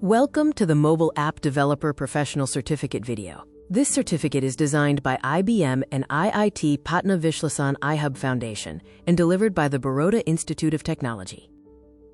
Welcome to the Mobile App Developer Professional Certificate video. This certificate is designed by IBM and IIT Patna Vishlesan I-Hub Foundation and delivered by the Baroda Institute of Technology.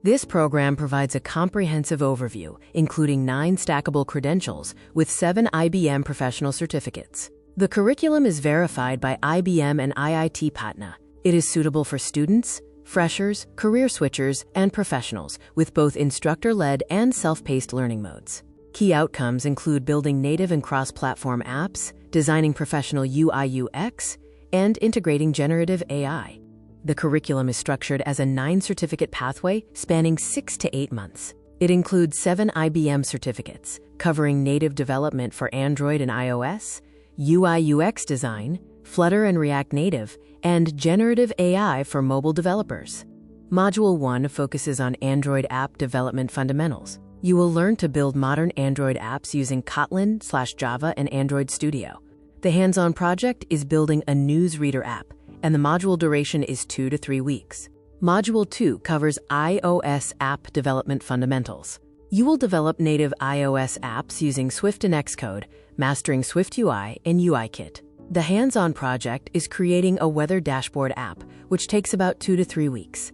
This program provides a comprehensive overview, including 9 stackable credentials with 7 IBM professional certificates. The curriculum is verified by IBM and IIT Patna. It is suitable for students, freshers, career switchers, and professionals with both instructor-led and self-paced learning modes. Key outcomes include building native and cross-platform apps, designing professional UI/UX, and integrating generative AI. The curriculum is structured as a 9-certificate pathway spanning 6 to 8 months. It includes 7 IBM certificates, covering native development for Android and iOS, UI/UX design, Flutter and React Native, and generative AI for mobile developers. Module 1 focuses on Android app development fundamentals. You will learn to build modern Android apps using Kotlin/Java and Android Studio. The hands-on project is building a newsreader app, and the module duration is 2 to 3 weeks. Module 2 covers iOS app development fundamentals. You will develop native iOS apps using Swift and Xcode, mastering Swift UI and UIKit. The hands-on project is creating a weather dashboard app, which takes about 2 to 3 weeks.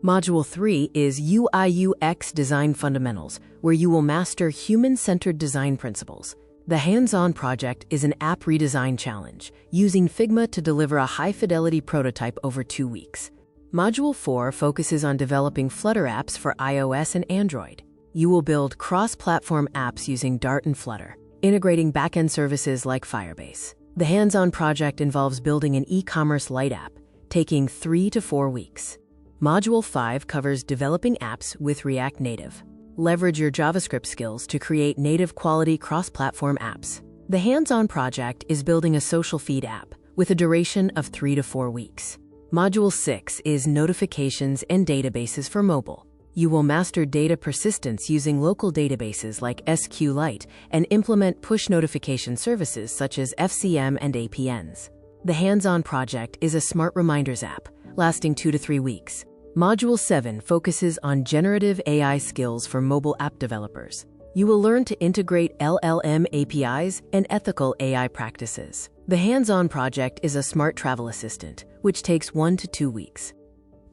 Module 3 is UI/UX design fundamentals, where you will master human-centered design principles. The hands-on project is an app redesign challenge, using Figma to deliver a high-fidelity prototype over 2 weeks. Module 4 focuses on developing Flutter apps for iOS and Android. You will build cross-platform apps using Dart and Flutter, integrating backend services like Firebase. The hands-on project involves building an e-commerce light app, taking 3 to 4 weeks. Module 5 covers developing apps with React Native. Leverage your JavaScript skills to create native-quality cross-platform apps. The hands-on project is building a social feed app with a duration of 3 to 4 weeks. Module 6 is notifications and databases for mobile. You will master data persistence using local databases like SQLite and implement push notification services such as FCM and APNs. The hands-on project is a smart reminders app, lasting 2 to 3 weeks. Module 7 focuses on generative AI skills for mobile app developers. You will learn to integrate LLM APIs and ethical AI practices. The hands-on project is a smart travel assistant, which takes 1 to 2 weeks.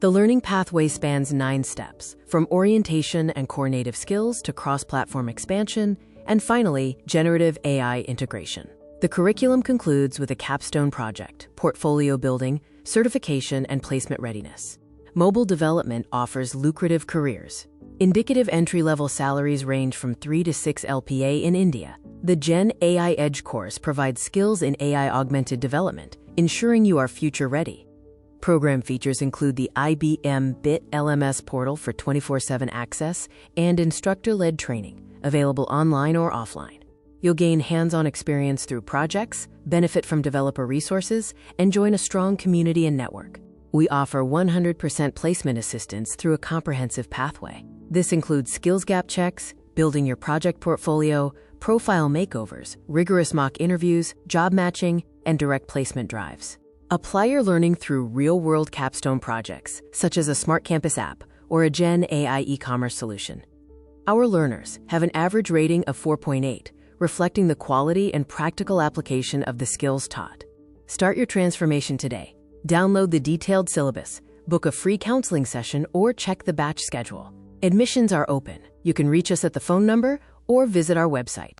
The learning pathway spans 9 steps, from orientation and core native skills to cross-platform expansion, and finally, generative AI integration. The curriculum concludes with a capstone project, portfolio building, certification, and placement readiness. Mobile development offers lucrative careers. Indicative entry-level salaries range from 3 to 6 LPA in India. The Gen AI Edge course provides skills in AI-augmented development, ensuring you are future-ready. Program features include the IBM BIT LMS portal for 24/7 access and instructor-led training, available online or offline. You'll gain hands-on experience through projects, benefit from developer resources, and join a strong community and network. We offer 100% placement assistance through a comprehensive pathway. This includes skills gap checks, building your project portfolio, profile makeovers, rigorous mock interviews, job matching, and direct placement drives. Apply your learning through real-world capstone projects, such as a smart campus app or a Gen AI e-commerce solution. Our learners have an average rating of 4.8, reflecting the quality and practical application of the skills taught. Start your transformation today. Download the detailed syllabus, book a free counseling session, or check the batch schedule. Admissions are open. You can reach us at the phone number or visit our website.